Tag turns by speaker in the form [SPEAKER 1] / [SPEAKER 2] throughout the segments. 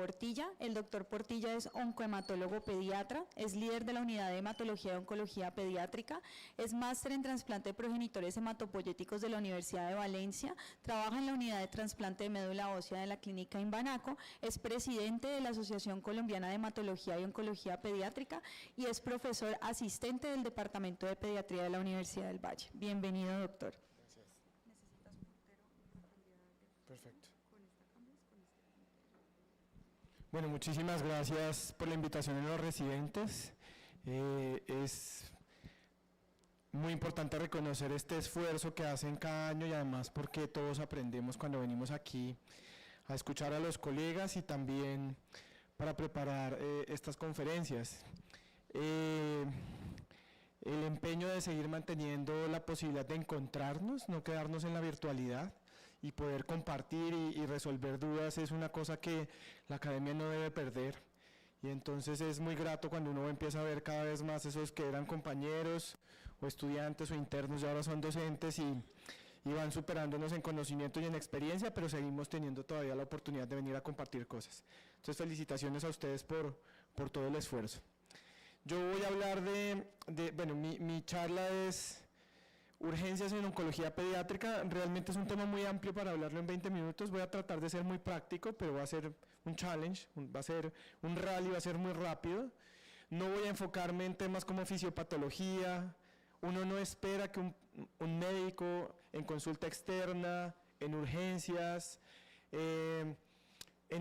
[SPEAKER 1] Portilla. El doctor Portilla es oncohematólogo pediatra, es líder de la unidad de hematología y oncología pediátrica, es máster en trasplante de progenitores hematopoyéticos de la Universidad de Valencia, trabaja en la unidad de trasplante de médula ósea de la clínica Imbanaco, es presidente de la Asociación Colombiana de Hematología y Oncología Pediátrica y es profesor asistente del Departamento de Pediatría de la Universidad del Valle. Bienvenido, doctor.
[SPEAKER 2] Gracias.
[SPEAKER 1] ¿Necesitas puntero y profundidad de...
[SPEAKER 2] Perfecto.
[SPEAKER 1] con esta cambias, con este?
[SPEAKER 2] Bueno, muchísimas gracias por la invitación a los residentes. Es muy importante reconocer este esfuerzo que hacen cada año y además porque todos aprendemos cuando venimos aquí a escuchar a los colegas y también para preparar estas conferencias. El empeño de seguir manteniendo la posibilidad de encontrarnos, no quedarnos en la virtualidad y poder compartir y resolver dudas es una cosa que la academia no debe perder. Y entonces es muy grato cuando uno empieza a ver cada vez más esos que eran compañeros o estudiantes o internos y ahora son docentes y van superándonos en conocimiento y en experiencia, pero seguimos teniendo todavía la oportunidad de venir a compartir cosas. Entonces felicitaciones a ustedes por todo el esfuerzo. Yo voy a hablar bueno, mi charla es urgencias en oncología pediátrica. Realmente es un tema muy amplio para hablarlo en 20 minutos. Voy a tratar de ser muy práctico, pero va a ser un challenge, va a ser un rally, va a ser muy rápido. No voy a enfocarme en temas como fisiopatología. Uno no espera que un médico en consulta externa, en urgencias, en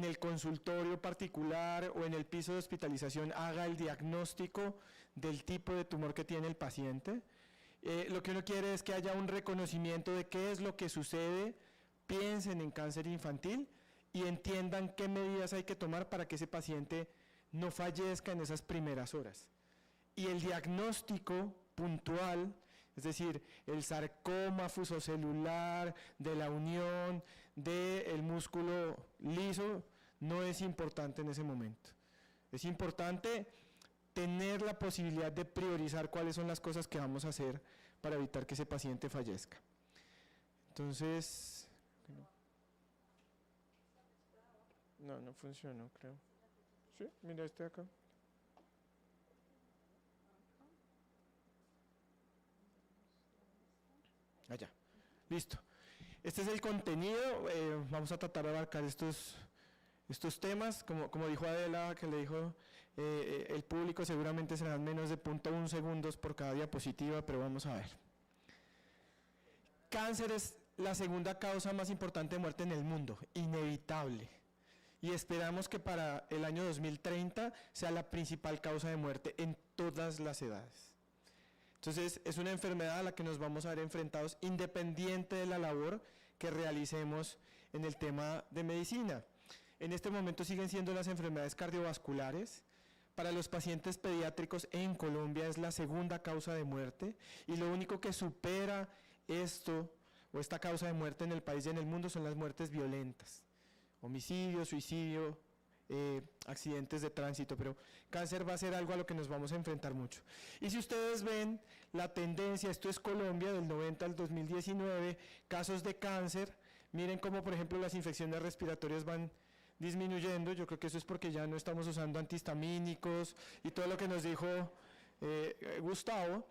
[SPEAKER 2] el consultorio particular o en el piso de hospitalización haga el diagnóstico del tipo de tumor que tiene el paciente. Lo que uno quiere es que haya un reconocimiento de qué es lo que sucede, piensen en cáncer infantil y entiendan qué medidas hay que tomar para que ese paciente no fallezca en esas primeras horas. Y el diagnóstico puntual, es decir, el sarcoma fusocelular de la unión del músculo liso, no es importante en ese momento. Es importante tener la posibilidad de priorizar cuáles son las cosas que vamos a hacer para evitar que ese paciente fallezca. Entonces, no funcionó, creo. Sí, mira este acá. Allá, listo. Este es el contenido, vamos a tratar de abarcar estos temas, como dijo Adela, que le dijo, el público seguramente serán menos de 0.1 segundos por cada diapositiva, pero vamos a ver. Cáncer es la segunda causa más importante de muerte en el mundo, inevitable, y esperamos que para el año 2030 sea la principal causa de muerte en todas las edades. Entonces, es una enfermedad a la que nos vamos a ver enfrentados independiente de la labor que realicemos en el tema de medicina. En este momento siguen siendo las enfermedades cardiovasculares. Para los pacientes pediátricos en Colombia es la segunda causa de muerte y lo único que supera esto o esta causa de muerte en el país y en el mundo son las muertes violentas. Homicidio, suicidio, accidentes de tránsito, pero cáncer va a ser algo a lo que nos vamos a enfrentar mucho. Y si ustedes ven la tendencia, esto es Colombia del 90 al 2019, casos de cáncer, miren cómo por ejemplo las infecciones respiratorias van disminuyendo. Yo creo que eso es porque ya no estamos usando antihistamínicos y todo lo que nos dijo Gustavo,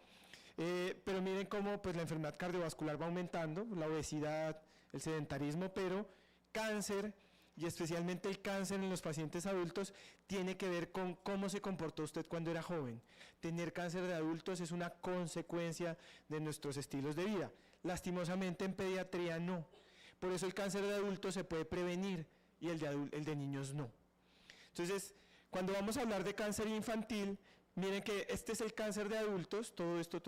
[SPEAKER 2] pero miren cómo pues la enfermedad cardiovascular va aumentando, la obesidad, el sedentarismo, pero cáncer y especialmente el cáncer en los pacientes adultos tiene que ver con cómo se comportó usted cuando era joven. Tener cáncer de adultos es una consecuencia de nuestros estilos de vida. Lastimosamente en pediatría no. Por eso el cáncer de adultos se puede prevenir y el de niños no. Entonces, cuando vamos a hablar de cáncer infantil, miren que este es el cáncer de adultos, todo esto,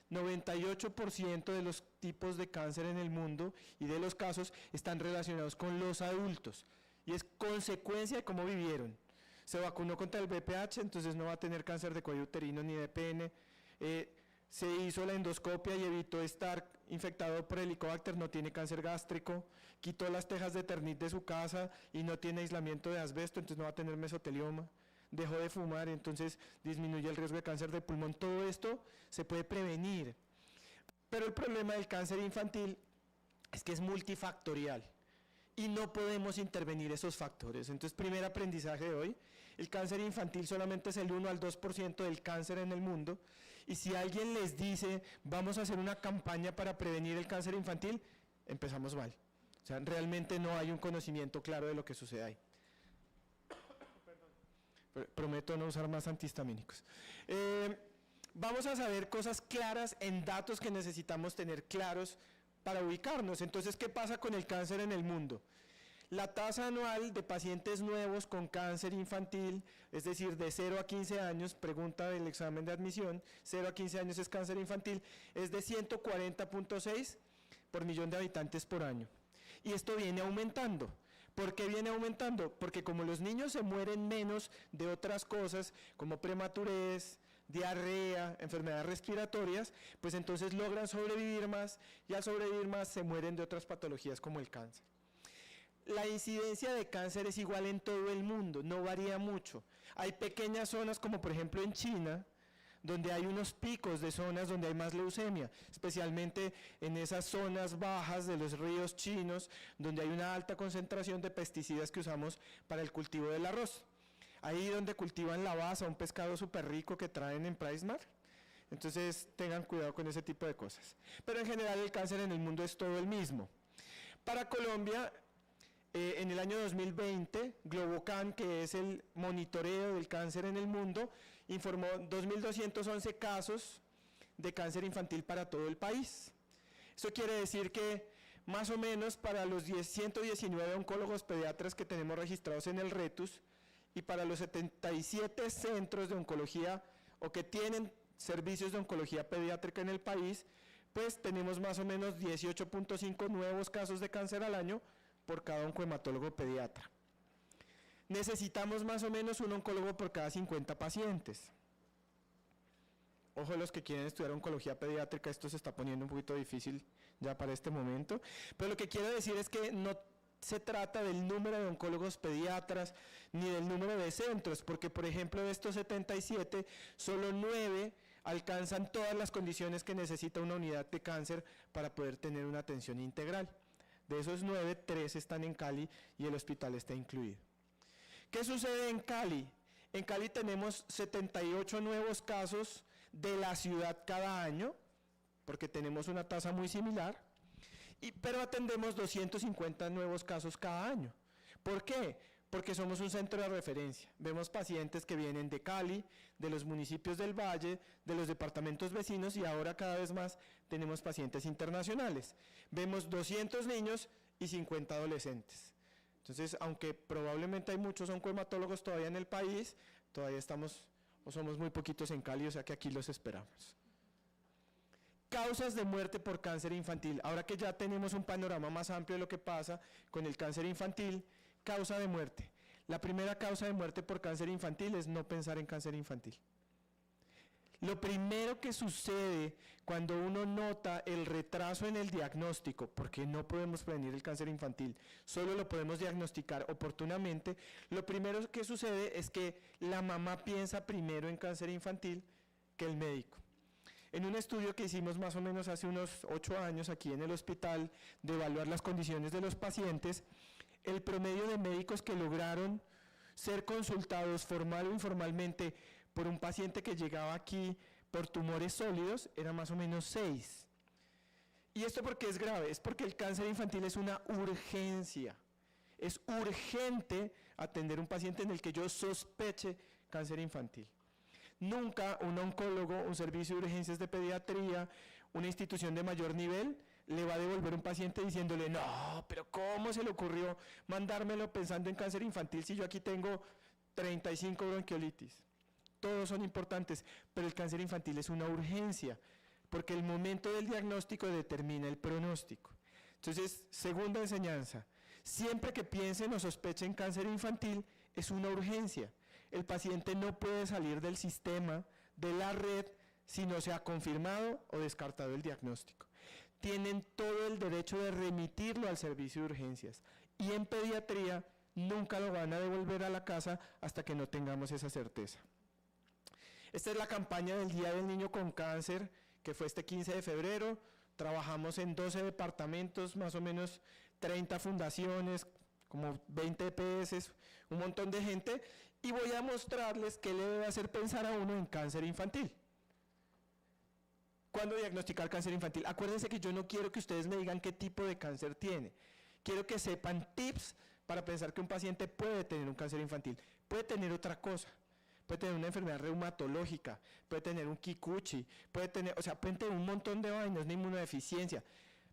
[SPEAKER 2] 98% de los tipos de cáncer en el mundo y de los casos están relacionados con los adultos y es consecuencia de cómo vivieron. Se vacunó contra el VPH, entonces no va a tener cáncer de cuello uterino ni de pene. Se hizo la endoscopia y evitó estar infectado por Helicobacter, no tiene cáncer gástrico. Quitó las tejas de Eternit de su casa y no tiene aislamiento de asbesto, entonces no va a tener mesotelioma. Dejó de fumar, entonces disminuye el riesgo de cáncer de pulmón. Todo esto se puede prevenir. Pero el problema del cáncer infantil es que es multifactorial y no podemos intervenir esos factores. Entonces, primer aprendizaje de hoy, el cáncer infantil solamente es el 1 al 2% del cáncer en el mundo, y si alguien les dice, vamos a hacer una campaña para prevenir el cáncer infantil, empezamos mal. O sea, realmente no hay un conocimiento claro de lo que sucede ahí. Prometo no usar más antihistamínicos. Vamos a saber cosas claras en datos que necesitamos tener claros para ubicarnos. Entonces, ¿qué pasa con el cáncer en el mundo? La tasa anual de pacientes nuevos con cáncer infantil, es decir, de 0 a 15 años, pregunta del examen de admisión, 0 a 15 años es cáncer infantil, es de 140.6 por millón de habitantes por año. Y esto viene aumentando. ¿Por qué viene aumentando? Porque como los niños se mueren menos de otras cosas, como prematurez, diarrea, enfermedades respiratorias, pues entonces logran sobrevivir más, y al sobrevivir más se mueren de otras patologías como el cáncer. La incidencia de cáncer es igual en todo el mundo, no varía mucho. Hay pequeñas zonas como por ejemplo en China, donde hay unos picos de zonas donde hay más leucemia, especialmente en esas zonas bajas de los ríos chinos, donde hay una alta concentración de pesticidas que usamos para el cultivo del arroz. Ahí donde cultivan la baza, un pescado súper rico que traen en PriceMart. Entonces tengan cuidado con ese tipo de cosas. Pero en general el cáncer en el mundo es todo el mismo. Para Colombia, en el año 2020, Globocan, que es el monitoreo del cáncer en el mundo, informó 2.211 casos de cáncer infantil para todo el país. Eso quiere decir que más o menos para los 119 oncólogos pediatras que tenemos registrados en el RETUS y para los 77 centros de oncología o que tienen servicios de oncología pediátrica en el país, pues tenemos más o menos 18.5 nuevos casos de cáncer al año por cada oncohematólogo pediatra. Necesitamos más o menos un oncólogo por cada 50 pacientes. Ojo los que quieren estudiar oncología pediátrica, esto se está poniendo un poquito difícil ya para este momento, pero lo que quiero decir es que no se trata del número de oncólogos pediatras ni del número de centros, porque por ejemplo de estos 77, solo 9 alcanzan todas las condiciones que necesita una unidad de cáncer para poder tener una atención integral. De esos 9, 3 están en Cali y el hospital está incluido. ¿Qué sucede en Cali? En Cali tenemos 78 nuevos casos de la ciudad cada año, porque tenemos una tasa muy similar, pero atendemos 250 nuevos casos cada año. ¿Por qué? Porque somos un centro de referencia. Vemos pacientes que vienen de Cali, de los municipios del Valle, de los departamentos vecinos y ahora cada vez más tenemos pacientes internacionales. Vemos 200 niños y 50 adolescentes. Entonces, aunque probablemente hay muchos oncohematólogos todavía en el país, todavía estamos o somos muy poquitos en Cali, o sea que aquí los esperamos. Causas de muerte por cáncer infantil. Ahora que ya tenemos un panorama más amplio de lo que pasa con el cáncer infantil, causa de muerte. La primera causa de muerte por cáncer infantil es no pensar en cáncer infantil. Lo primero que sucede cuando uno nota el retraso en el diagnóstico, porque no podemos prevenir el cáncer infantil, solo lo podemos diagnosticar oportunamente, lo primero que sucede es que la mamá piensa primero en cáncer infantil que el médico. En un estudio que hicimos más o menos hace unos 8 años aquí en el hospital, de evaluar las condiciones de los pacientes, el promedio de médicos que lograron ser consultados formal o informalmente por un paciente que llegaba aquí por tumores sólidos era más o menos 6. ¿Y esto por qué es grave? Es porque el cáncer infantil es una urgencia. Es urgente atender un paciente en el que yo sospeche cáncer infantil. Nunca un oncólogo, un servicio de urgencias de pediatría, una institución de mayor nivel, le va a devolver un paciente diciéndole, no, pero ¿cómo se le ocurrió mandármelo pensando en cáncer infantil si yo aquí tengo 35 bronquiolitis? Todos son importantes, pero el cáncer infantil es una urgencia, porque el momento del diagnóstico determina el pronóstico. Entonces, segunda enseñanza, siempre que piensen o sospechen cáncer infantil, es una urgencia. El paciente no puede salir del sistema, de la red, si no se ha confirmado o descartado el diagnóstico. Tienen todo el derecho de remitirlo al servicio de urgencias. Y en pediatría nunca lo van a devolver a la casa hasta que no tengamos esa certeza. Esta es la campaña del Día del Niño con Cáncer, que fue este 15 de febrero. Trabajamos en 12 departamentos, más o menos 30 fundaciones, como 20 EPS, un montón de gente, y voy a mostrarles qué le debe hacer pensar a uno en cáncer infantil. ¿Cuándo diagnosticar cáncer infantil? Acuérdense que yo no quiero que ustedes me digan qué tipo de cáncer tiene. Quiero que sepan tips para pensar que un paciente puede tener un cáncer infantil. Puede tener otra cosa. Puede tener una enfermedad reumatológica, puede tener un Kikuchi, pueden tener un montón de vainas, una inmunodeficiencia.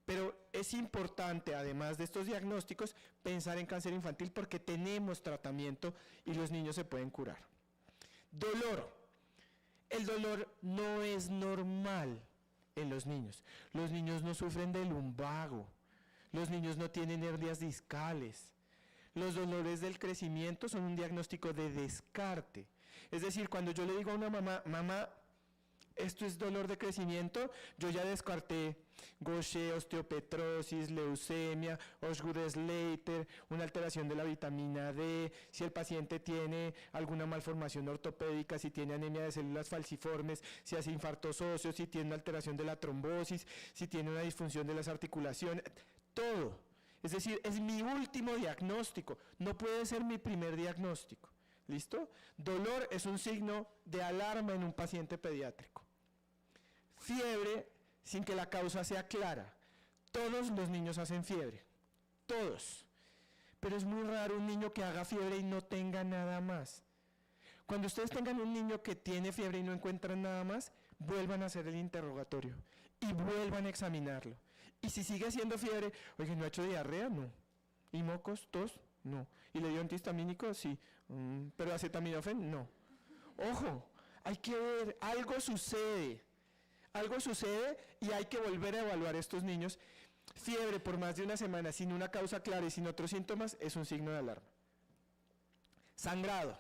[SPEAKER 2] Pero es importante, además de estos diagnósticos, pensar en cáncer infantil porque tenemos tratamiento y los niños se pueden curar. Dolor. El dolor no es normal en los niños. Los niños no sufren de lumbago. Los niños no tienen hernias discales. Los dolores del crecimiento son un diagnóstico de descarte. Es decir, cuando yo le digo a una mamá, mamá, esto es dolor de crecimiento, yo ya descarté Gaucher, osteopetrosis, leucemia, Osgood-Schlatter, una alteración de la vitamina D, si el paciente tiene alguna malformación ortopédica, si tiene anemia de células falciformes, si hace infartos óseos, si tiene una alteración de la trombosis, si tiene una disfunción de las articulaciones, todo. Es decir, es mi último diagnóstico, no puede ser mi primer diagnóstico. ¿Listo? Dolor es un signo de alarma en un paciente pediátrico. Fiebre sin que la causa sea clara. Todos los niños hacen fiebre, todos. Pero es muy raro un niño que haga fiebre y no tenga nada más. Cuando ustedes tengan un niño que tiene fiebre y no encuentran nada más, vuelvan a hacer el interrogatorio y vuelvan a examinarlo. Y si sigue haciendo fiebre, oye, ¿no ha hecho diarrea? No. ¿Y mocos? ¿Tos? No. ¿Y le dio antihistamínico? Sí. ¿Pero acetaminofén? No. Ojo, hay que ver, algo sucede y hay que volver a evaluar a estos niños. Fiebre por más de una semana sin una causa clara y sin otros síntomas es un signo de alarma. Sangrado.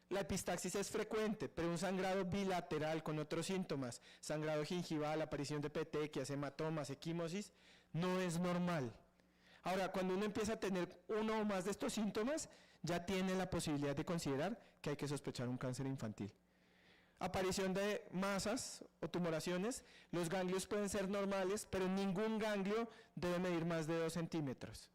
[SPEAKER 2] La epistaxis es frecuente, pero un sangrado bilateral con otros síntomas, sangrado gingival, aparición de petequias, hematomas, equimosis, no es normal. Ahora, cuando uno empieza a tener uno o más de estos síntomas, ya tiene la posibilidad de considerar que hay que sospechar un cáncer infantil. Aparición de masas o tumoraciones, los ganglios pueden ser normales, pero ningún ganglio debe medir más de 2 centímetros.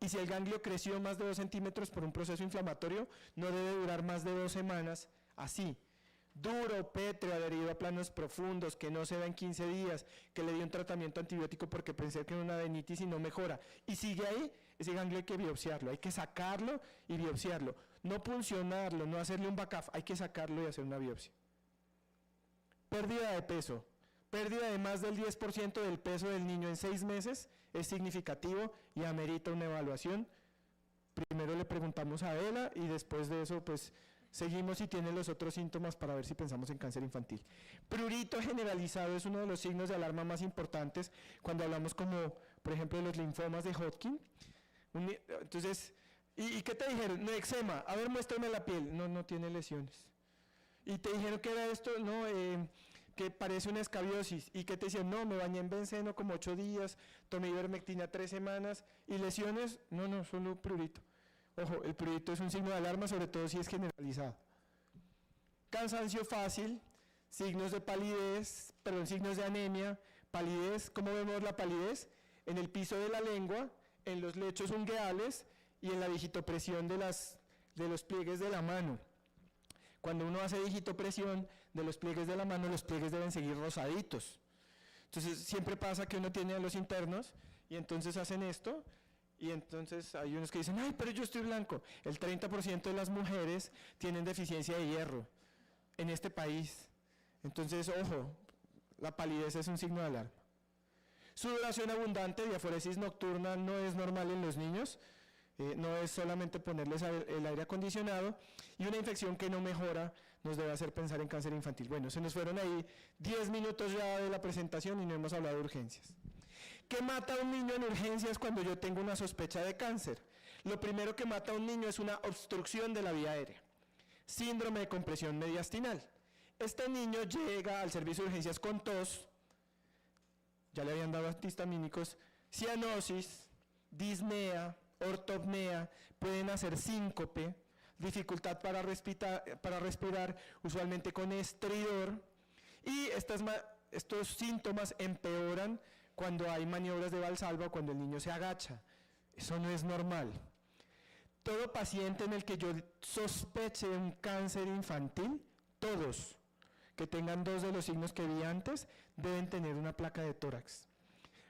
[SPEAKER 2] Y si el ganglio creció más de 2 centímetros por un proceso inflamatorio, no debe durar más de 2 semanas así. Duro, pétreo, adherido a planos profundos, que no se da en 15 días, que le dio un tratamiento antibiótico porque pensé que era una adenitis y no mejora. Y sigue ahí, ese ganglio hay que biopsiarlo, hay que sacarlo y biopsiarlo. No puncionarlo, no hacerle un BACAF, hay que sacarlo y hacer una biopsia. Pérdida de peso. Pérdida de más del 10% del peso del niño en 6 meses es significativo y amerita una evaluación. Primero le preguntamos a Adela y después de eso pues seguimos si tiene los otros síntomas para ver si pensamos en cáncer infantil. Prurito generalizado es uno de los signos de alarma más importantes cuando hablamos como, por ejemplo, de los linfomas de Hodgkin. Entonces, ¿y qué te dijeron? No, eczema, a ver, muéstrame la piel. No, no tiene lesiones. ¿Y te dijeron que era esto? No, que parece una escabiosis. ¿Y qué te decían? No, me bañé en benceno como 8 días, tomé ivermectina 3 semanas. ¿Y lesiones? No, no, solo prurito. Ojo, el prurito es un signo de alarma, sobre todo si es generalizado. Cansancio fácil, signos de palidez, signos de anemia, palidez. ¿Cómo vemos la palidez? En el piso de la lengua, en los lechos ungueales y en la digitopresión de los pliegues de la mano. Cuando uno hace digitopresión de los pliegues de la mano, los pliegues deben seguir rosaditos. Entonces siempre pasa que uno tiene a los internos y entonces hacen esto y entonces hay unos que dicen, ay, pero yo estoy blanco. El 30% de las mujeres tienen deficiencia de hierro en este país. Entonces, ojo, la palidez es un signo de alarma. Sudoración abundante, diaforesis nocturna no es normal en los niños. No es solamente ponerles el aire acondicionado, y una infección que no mejora nos debe hacer pensar en cáncer infantil. Bueno, se nos fueron ahí 10 minutos ya de la presentación y no hemos hablado de urgencias. ¿Qué mata a un niño en urgencias cuando yo tengo una sospecha de cáncer? Lo primero que mata a un niño es una obstrucción de la vía aérea, síndrome de compresión mediastinal. Este niño llega al servicio de urgencias con tos, ya le habían dado antihistamínicos, cianosis, disnea, ortopnea, pueden hacer síncope, dificultad para respirar, usualmente con estridor, y estos síntomas empeoran cuando hay maniobras de Valsalva o cuando el niño se agacha. Eso no es normal. Todo paciente en el que yo sospeche un cáncer infantil, todos que tengan 2 de los signos que vi antes, deben tener una placa de tórax.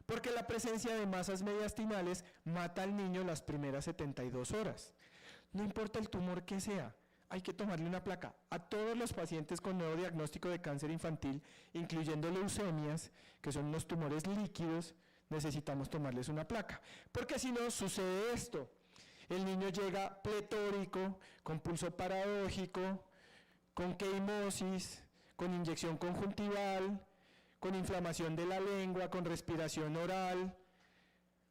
[SPEAKER 2] Porque la presencia de masas mediastinales mata al niño las primeras 72 horas. No importa el tumor que sea, hay que tomarle una placa. A todos los pacientes con nuevo diagnóstico de cáncer infantil, incluyendo leucemias, que son unos tumores líquidos, necesitamos tomarles una placa. Porque si no, sucede esto. El niño llega pletórico, con pulso paradójico, con queimosis, con inyección conjuntival, con inflamación de la lengua, con respiración oral,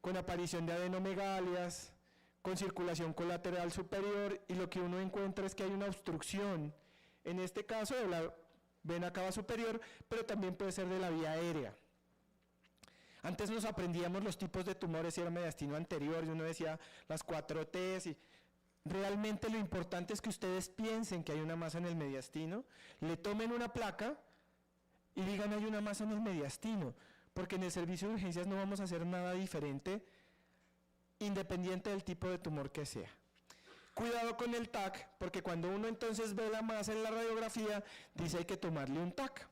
[SPEAKER 2] con aparición de adenomegalias, con circulación colateral superior, y lo que uno encuentra es que hay una obstrucción, en este caso de la vena cava superior, pero también puede ser de la vía aérea. Antes nos aprendíamos los tipos de tumores, si era mediastino anterior, y uno decía las 4 T's, y realmente lo importante es que ustedes piensen que hay una masa en el mediastino, le tomen una placa y digan hay una masa en el mediastino, porque en el servicio de urgencias no vamos a hacer nada diferente independiente del tipo de tumor que sea. Cuidado con el TAC, porque cuando uno entonces ve la masa en la radiografía, dice hay que tomarle un TAC.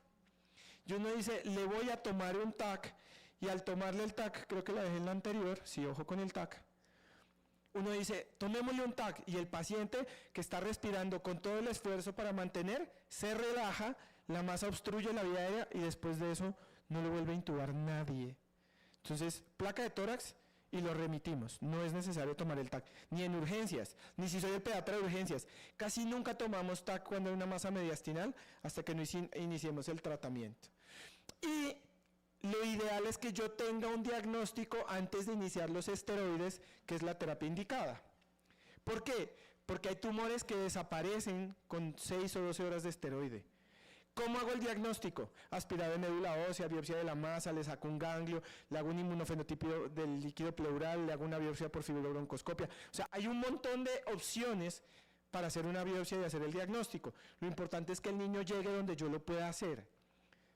[SPEAKER 2] Y uno dice, le voy a tomar un TAC, y al tomarle el TAC, creo que la dejé en la anterior, sí, ojo con el TAC, uno dice, tomémosle un TAC, y el paciente que está respirando con todo el esfuerzo para mantener, se relaja, la masa obstruye la vía aérea, y después de eso no le vuelve a intubar nadie. Entonces, placa de tórax, y lo remitimos. No es necesario tomar el TAC, ni en urgencias, ni si soy el pediatra de urgencias. Casi nunca tomamos TAC cuando hay una masa mediastinal hasta que no iniciemos el tratamiento. Y lo ideal es que yo tenga un diagnóstico antes de iniciar los esteroides, que es la terapia indicada. ¿Por qué? Porque hay tumores que desaparecen con 6 o 12 horas de esteroide. ¿Cómo hago el diagnóstico? Aspirado de médula ósea, biopsia de la masa, le saco un ganglio, le hago un inmunofenotipo del líquido pleural, le hago una biopsia por fibrobroncoscopia. O sea, hay un montón de opciones para hacer una biopsia y hacer el diagnóstico. Lo importante es que el niño llegue donde yo lo pueda hacer.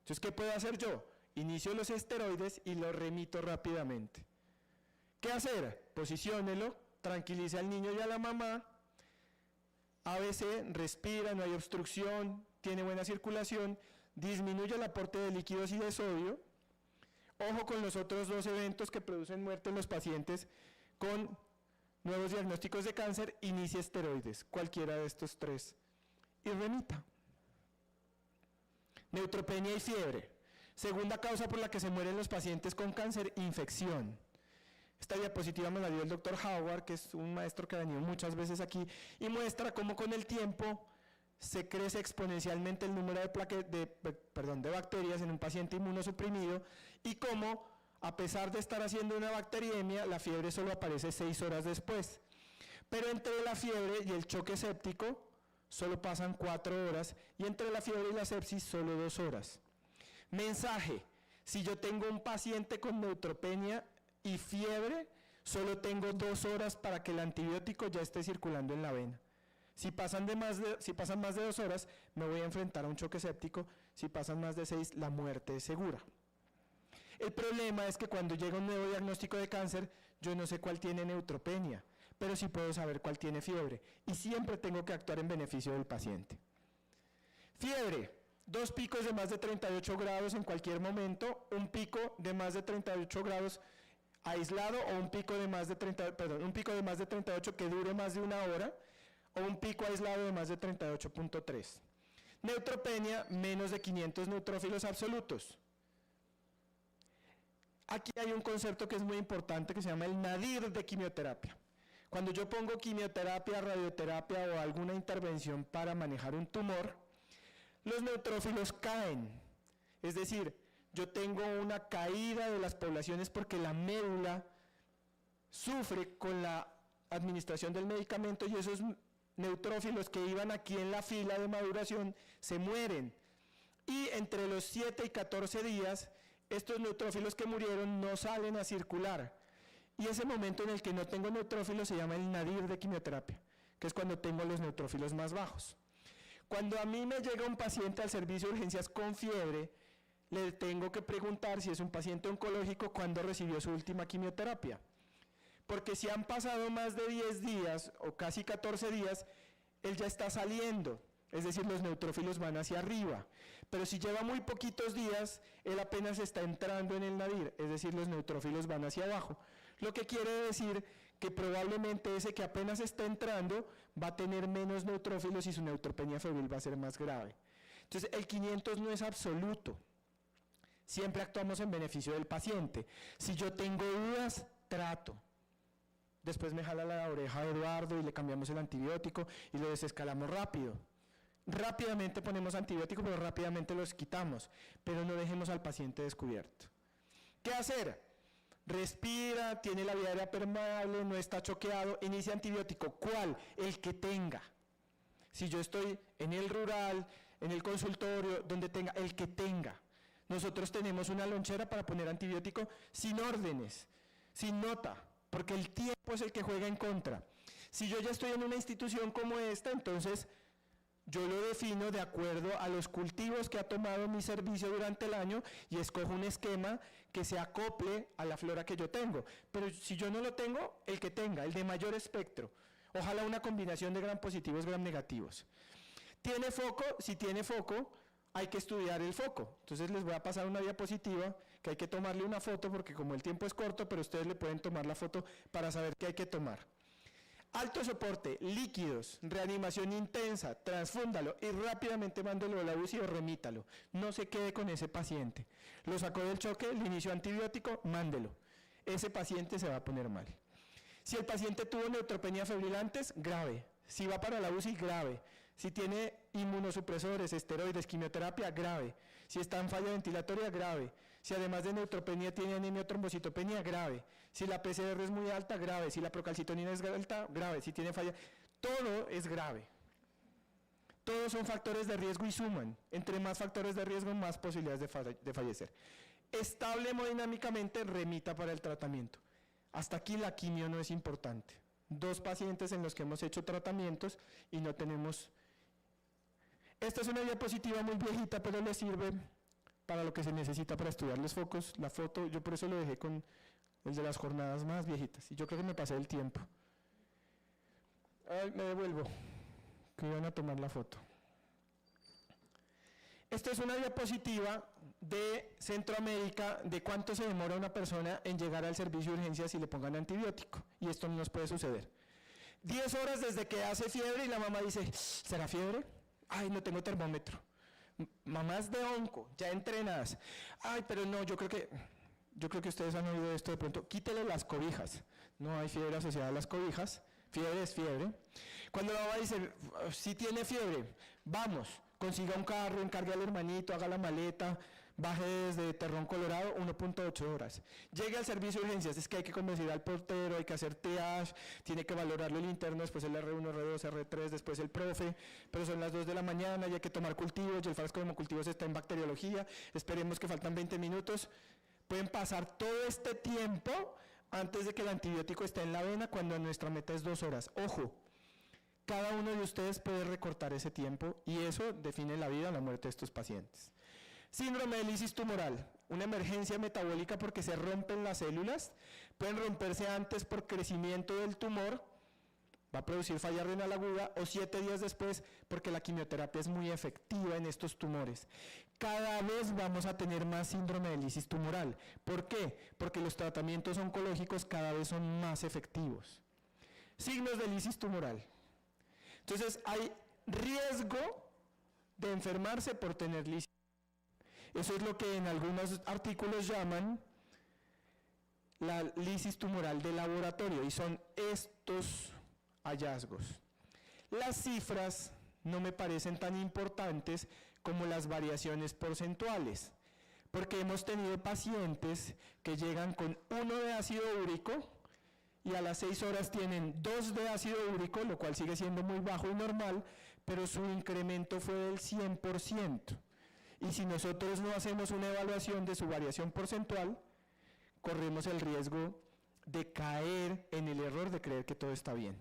[SPEAKER 2] Entonces, ¿qué puedo hacer yo? Inicio los esteroides y lo remito rápidamente. ¿Qué hacer? Posiciónelo, tranquilice al niño y a la mamá. ABC, respira, no hay obstrucción, tiene buena circulación, disminuye el aporte de líquidos y de sodio. Ojo con los otros 2 eventos que producen muerte en los pacientes con nuevos diagnósticos de cáncer, inicie esteroides, cualquiera de estos 3, y remita. Neutropenia y fiebre. Segunda causa por la que se mueren los pacientes con cáncer, infección. Esta diapositiva me la dio el doctor Howard, que es un maestro que ha venido muchas veces aquí, y muestra cómo con el tiempo se crece exponencialmente el número de bacterias en un paciente inmunosuprimido, y cómo, a pesar de estar haciendo una bacteriemia, la fiebre solo aparece 6 horas después. Pero entre la fiebre y el choque séptico solo pasan 4 horas, y entre la fiebre y la sepsis solo 2 horas. Mensaje: si yo tengo un paciente con neutropenia y fiebre, solo tengo 2 horas para que el antibiótico ya esté circulando en la vena. Si pasan más de 2 horas, me voy a enfrentar a un choque séptico. Si pasan más de 6, la muerte es segura. El problema es que cuando llega un nuevo diagnóstico de cáncer, yo no sé cuál tiene neutropenia, pero sí puedo saber cuál tiene fiebre, y siempre tengo que actuar en beneficio del paciente. Fiebre: 2 picos de más de 38 grados en cualquier momento, un pico de más de 38 grados aislado, o un pico de más de 38 que dure más de 1 hora, o un pico aislado de más de 38.3. Neutropenia: menos de 500 neutrófilos absolutos. Aquí hay un concepto que es muy importante que se llama el nadir de quimioterapia. Cuando yo pongo quimioterapia, radioterapia o alguna intervención para manejar un tumor, los neutrófilos caen. Es decir, yo tengo una caída de las poblaciones porque la médula sufre con la administración del medicamento, y esos neutrófilos que iban aquí en la fila de maduración se mueren. Y entre los 7 y 14 días, estos neutrófilos que murieron no salen a circular. Y ese momento en el que no tengo neutrófilos se llama el nadir de quimioterapia, que es cuando tengo los neutrófilos más bajos. Cuando a mí me llega un paciente al servicio de urgencias con fiebre, le tengo que preguntar si es un paciente oncológico, cuándo recibió su última quimioterapia. porque si han pasado más de 10 días o casi 14 días, él ya está saliendo, es decir, los neutrófilos van hacia arriba. Pero si lleva muy poquitos días, él apenas está entrando en el nadir, es decir, los neutrófilos van hacia abajo. Lo que quiere decir que probablemente ese que apenas está entrando va a tener menos neutrófilos y su neutropenia febril va a ser más grave. Entonces, el 500 no es absoluto. Siempre actuamos en beneficio del paciente. Si yo tengo dudas, trato. Después me jala la oreja a Eduardo y le cambiamos el antibiótico y lo desescalamos rápido. Rápidamente ponemos antibiótico, pero rápidamente los quitamos. Pero no dejemos al paciente descubierto. ¿Qué hacer? Respira, tiene la vía aérea permeable, no está choqueado, inicia antibiótico. ¿Cuál? El que tenga. Si yo estoy en el rural, en el consultorio, donde tenga, el que tenga. Nosotros tenemos una lonchera para poner antibiótico sin órdenes, sin nota, porque el tiempo es el que juega en contra. Si yo ya estoy en una institución como esta, entonces yo lo defino de acuerdo a los cultivos que ha tomado mi servicio durante el año y escojo un esquema que se acople a la flora que yo tengo. Pero si yo no lo tengo, el que tenga, el de mayor espectro. Ojalá una combinación de gram positivos, gram negativos. ¿Tiene foco? Si tiene foco, hay que estudiar el foco. Entonces les voy a pasar una diapositiva que hay que tomarle una foto porque como el tiempo es corto, pero ustedes le pueden tomar la foto para saber qué hay que tomar. Alto soporte, líquidos, reanimación intensa, transfúndalo y rápidamente mándelo a la UCI o remítalo. No se quede con ese paciente. Lo sacó del choque, le inició antibiótico, mándelo. Ese paciente se va a poner mal. Si el paciente tuvo neutropenia febril antes, grave. Si va para la UCI, grave. Si tiene inmunosupresores, esteroides, quimioterapia, grave. Si está en falla ventilatoria, grave. Si además de neutropenia tiene anemia o trombocitopenia, grave. Si la PCR es muy alta, grave. Si la procalcitonina es alta, grave. Si tiene falla, todo es grave. Todos son factores de riesgo y suman. Entre más factores de riesgo, más posibilidades de fallecer. Estable hemodinámicamente, remita para el tratamiento. Hasta aquí la quimio no es importante. 2 pacientes en los que hemos hecho tratamientos y no tenemos... Esta es una diapositiva muy viejita, pero le sirve para lo que se necesita para estudiar los focos. La foto, yo por eso lo dejé con el de las jornadas más viejitas. Y yo creo que me pasé el tiempo. Ay, me devuelvo, que iban a tomar la foto. Esta es una diapositiva de Centroamérica de cuánto se demora una persona en llegar al servicio de urgencias si le pongan antibiótico. Y esto no nos puede suceder. 10 horas desde que hace fiebre y la mamá dice, ¿será fiebre? Ay, no tengo termómetro. Mamás de onco, ya entrenadas. Ay, pero no, yo creo que ustedes han oído esto de pronto. Quítele las cobijas. No hay fiebre asociada a las cobijas. Fiebre es fiebre. Cuando la mamá dice, si tiene fiebre, vamos, consiga un carro, encargue al hermanito, haga la maleta, baje desde Terrón, Colorado, 1.8 horas. Llegue al servicio de urgencias, es que hay que convencer al portero, hay que hacer triage, tiene que valorarlo el interno, después el R1, R2, R3, después el profe, pero son las 2 de la mañana y hay que tomar cultivos, y el frasco de hemocultivos está en bacteriología, esperemos que faltan 20 minutos. Pueden pasar todo este tiempo antes de que el antibiótico esté en la vena, cuando nuestra meta es 2 horas. Ojo, cada uno de ustedes puede recortar ese tiempo y eso define la vida o la muerte de estos pacientes. Síndrome de lisis tumoral, una emergencia metabólica porque se rompen las células, pueden romperse antes por crecimiento del tumor, va a producir falla renal aguda, o 7 días después porque la quimioterapia es muy efectiva en estos tumores. Cada vez vamos a tener más síndrome de lisis tumoral. ¿Por qué? Porque los tratamientos oncológicos cada vez son más efectivos. Signos de lisis tumoral. Entonces hay riesgo de enfermarse por tener lisis. Eso es lo que en algunos artículos llaman la lisis tumoral de laboratorio y son estos hallazgos. Las cifras no me parecen tan importantes como las variaciones porcentuales, porque hemos tenido pacientes que llegan con 1 de ácido úrico y a las 6 horas tienen 2 de ácido úrico, lo cual sigue siendo muy bajo y normal, pero su incremento fue del 100%. Y si nosotros no hacemos una evaluación de su variación porcentual, corremos el riesgo de caer en el error de creer que todo está bien.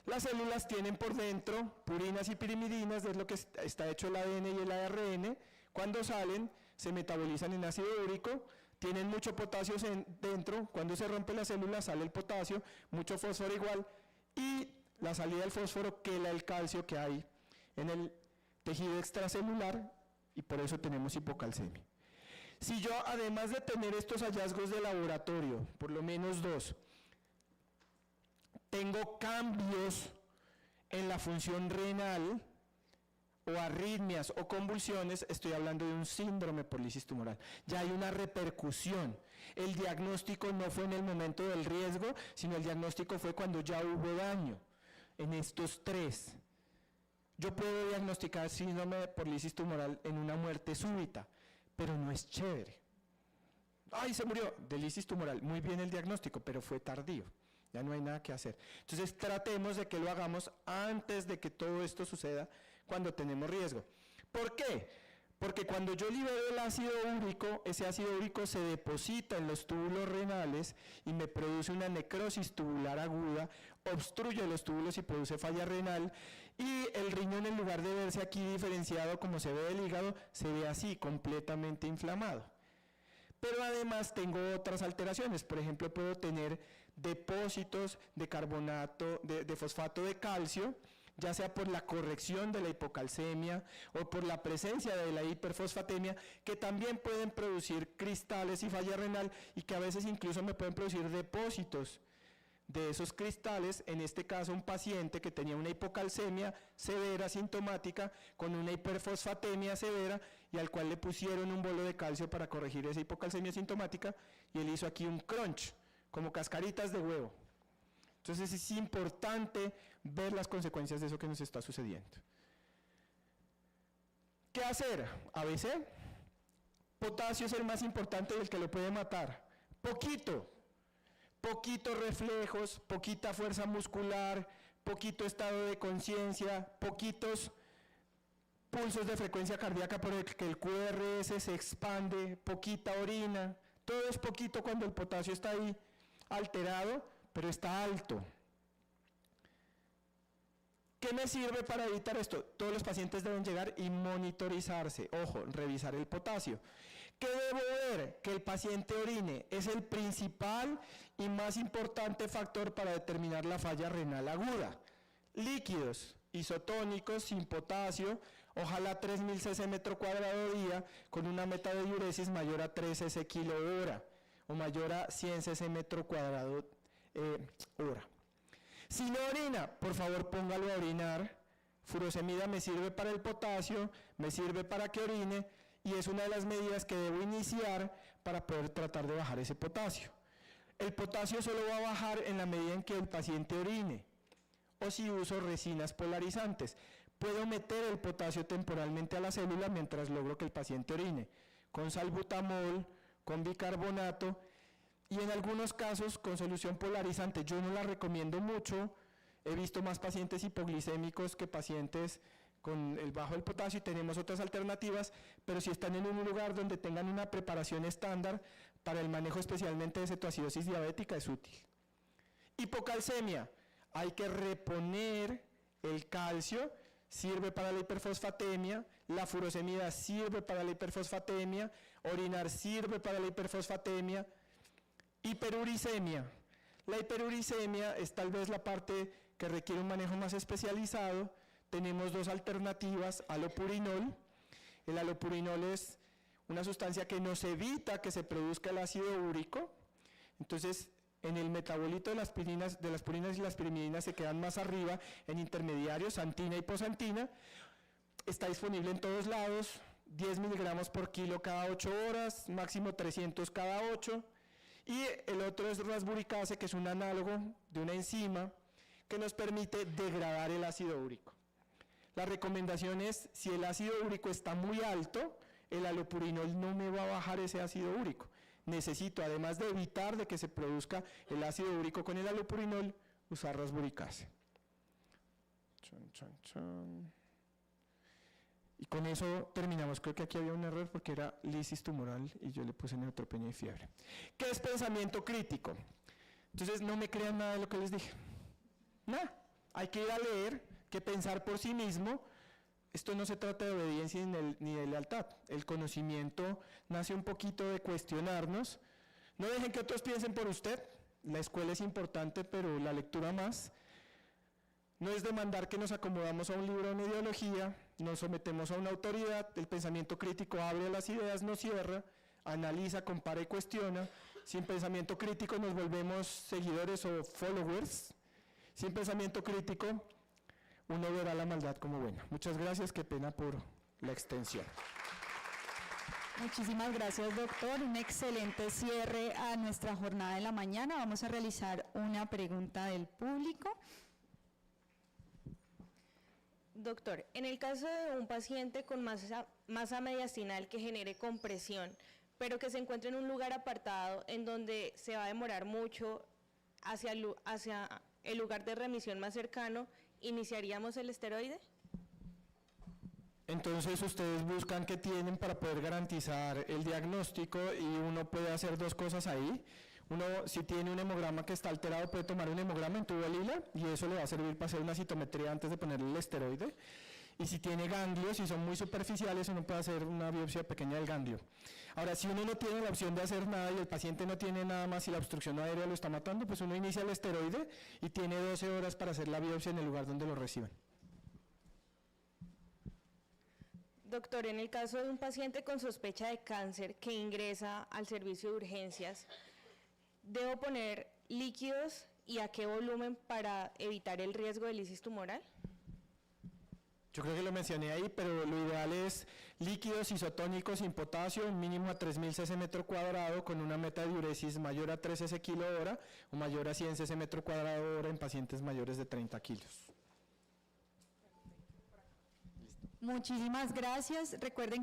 [SPEAKER 2] Las células tienen por dentro purinas y pirimidinas, de lo que está hecho el ADN y el ARN. Cuando salen, se metabolizan en ácido úrico, tienen mucho potasio dentro, cuando se rompe la célula sale el potasio, mucho fósforo igual, y la salida del fósforo quela el calcio que hay en el tejido extracelular, y por eso tenemos hipocalcemia. Si yo, además de tener estos hallazgos de laboratorio, por lo menos 2, tengo cambios en la función renal, o arritmias o convulsiones, estoy hablando de un síndrome por lisis tumoral. Ya hay una repercusión. El diagnóstico no fue en el momento del riesgo, sino el diagnóstico fue cuando ya hubo daño. En estos 3, yo puedo diagnosticar síndrome por lisis tumoral en una muerte súbita, pero no es chévere. ¡Ay, se murió! De lisis tumoral. Muy bien el diagnóstico, pero fue tardío. Ya no hay nada que hacer. Entonces tratemos de que lo hagamos antes de que todo esto suceda, cuando tenemos riesgo. ¿Por qué? Porque cuando yo libero el ácido úrico, ese ácido úrico se deposita en los túbulos renales y me produce una necrosis tubular aguda, obstruye los túbulos y produce falla renal, y el riñón, en lugar de verse aquí diferenciado como se ve del hígado, se ve así, completamente inflamado. Pero además tengo otras alteraciones. Por ejemplo, puedo tener depósitos de carbonato, de fosfato de calcio, ya sea por la corrección de la hipocalcemia o por la presencia de la hiperfosfatemia, que también pueden producir cristales y falla renal, y que a veces incluso me pueden producir depósitos de esos cristales. En este caso, un paciente que tenía una hipocalcemia severa sintomática con una hiperfosfatemia severa, y al cual le pusieron un bolo de calcio para corregir esa hipocalcemia sintomática, y él hizo aquí un crunch, como cascaritas de huevo. Entonces es importante ver las consecuencias de eso que nos está sucediendo. ¿Qué hacer? ABC. Potasio es el más importante y el que lo puede matar. Poquitos reflejos, poquita fuerza muscular, poquito estado de conciencia, poquitos pulsos de frecuencia cardíaca por el que el QRS se expande, poquita orina. Todo es poquito cuando el potasio está ahí alterado, pero está alto. ¿Qué me sirve para evitar esto? Todos los pacientes deben llegar y monitorizarse. Ojo, revisar el potasio. ¿Qué debo ver? Que el paciente orine. Es el principal y más importante factor para determinar la falla renal aguda. Líquidos isotónicos sin potasio, ojalá 3000 cc metro cuadrado día, con una meta de diuresis mayor a 3 cc kilo hora, o mayor a 100 cc metro cuadrado hora. Si no orina, por favor póngalo a orinar. Furosemida me sirve para el potasio, me sirve para que orine, y es una de las medidas que debo iniciar para poder tratar de bajar ese potasio. El potasio solo va a bajar en la medida en que el paciente orine, o si uso resinas polarizantes. Puedo meter el potasio temporalmente a la célula mientras logro que el paciente orine, con salbutamol, con bicarbonato, y en algunos casos con solución polarizante. Yo no la recomiendo mucho, he visto más pacientes hipoglicémicos que pacientes con el bajo del potasio, y tenemos otras alternativas, pero si están en un lugar donde tengan una preparación estándar para el manejo especialmente de cetoacidosis diabética, es útil. Hipocalcemia, hay que reponer el calcio, sirve para la hiperfosfatemia, la furosemida sirve para la hiperfosfatemia, orinar sirve para la hiperfosfatemia. Hiperuricemia. La hiperuricemia es tal vez la parte que requiere un manejo más especializado. Tenemos 2 alternativas: alopurinol. El alopurinol es una sustancia que nos evita que se produzca el ácido úrico. Entonces, en el metabolito de las purinas y las pirimidinas se quedan más arriba, en intermediarios, antina y posantina. Está disponible en todos lados, 10 miligramos por kilo cada 8 horas, máximo 300 cada 8. Y el otro es rasburicase, que es un análogo de una enzima que nos permite degradar el ácido úrico. La recomendación es, si el ácido úrico está muy alto, el alopurinol no me va a bajar ese ácido úrico. Necesito, además de evitar de que se produzca el ácido úrico con el alopurinol, usar rasburicase. Y con eso terminamos. Creo que aquí había un error porque era lisis tumoral y yo le puse neutropenia y fiebre. ¿Qué es pensamiento crítico? Entonces no me crean nada de lo que les dije. Nada. Hay que ir a leer, que pensar por sí mismo Esto no se trata de obediencia ni de lealtad. El conocimiento nace un poquito de cuestionarnos. No dejen que otros piensen por usted. La escuela es importante, pero la lectura más. No es demandar que nos acomodamos a un libro o una ideología, nos sometemos a una autoridad, el pensamiento crítico abre las ideas, no cierra, analiza, compara y cuestiona. Sin pensamiento crítico nos volvemos seguidores o followers. Sin pensamiento crítico uno verá la maldad como buena. Muchas gracias, qué pena por la extensión.
[SPEAKER 1] Muchísimas gracias, doctor. Un excelente cierre a nuestra jornada de la mañana. Vamos a realizar una pregunta del público.
[SPEAKER 3] Doctor, en el caso de un paciente con masa mediastinal que genere compresión, pero que se encuentre en un lugar apartado en donde se va a demorar mucho hacia el lugar de remisión más cercano, ¿iniciaríamos el esteroide?
[SPEAKER 2] Entonces ustedes buscan qué tienen para poder garantizar el diagnóstico y uno puede hacer dos cosas ahí. Uno, si tiene un hemograma que está alterado, puede tomar un hemograma en tubo lila y eso le va a servir para hacer una citometría antes de ponerle el esteroide. Y si tiene ganglios, si son muy superficiales, uno puede hacer una biopsia pequeña del ganglio. Ahora, si uno no tiene la opción de hacer nada y el paciente no tiene nada más y la obstrucción aérea lo está matando, pues uno inicia el esteroide y tiene 12 horas para hacer la biopsia en el lugar donde lo reciban.
[SPEAKER 3] Doctor, en el caso de un paciente con sospecha de cáncer que ingresa al servicio de urgencias, ¿debo poner líquidos y a qué volumen para evitar el riesgo de lisis tumoral?
[SPEAKER 2] Yo creo que lo mencioné ahí, pero lo ideal es líquidos isotónicos sin potasio, mínimo a 3000 cc metro cuadrado, con una meta de diuresis mayor a 3 cc kilo hora o mayor a 100 cc metro cuadrado hora en pacientes mayores de 30 kilos.
[SPEAKER 1] Muchísimas gracias. Recuerden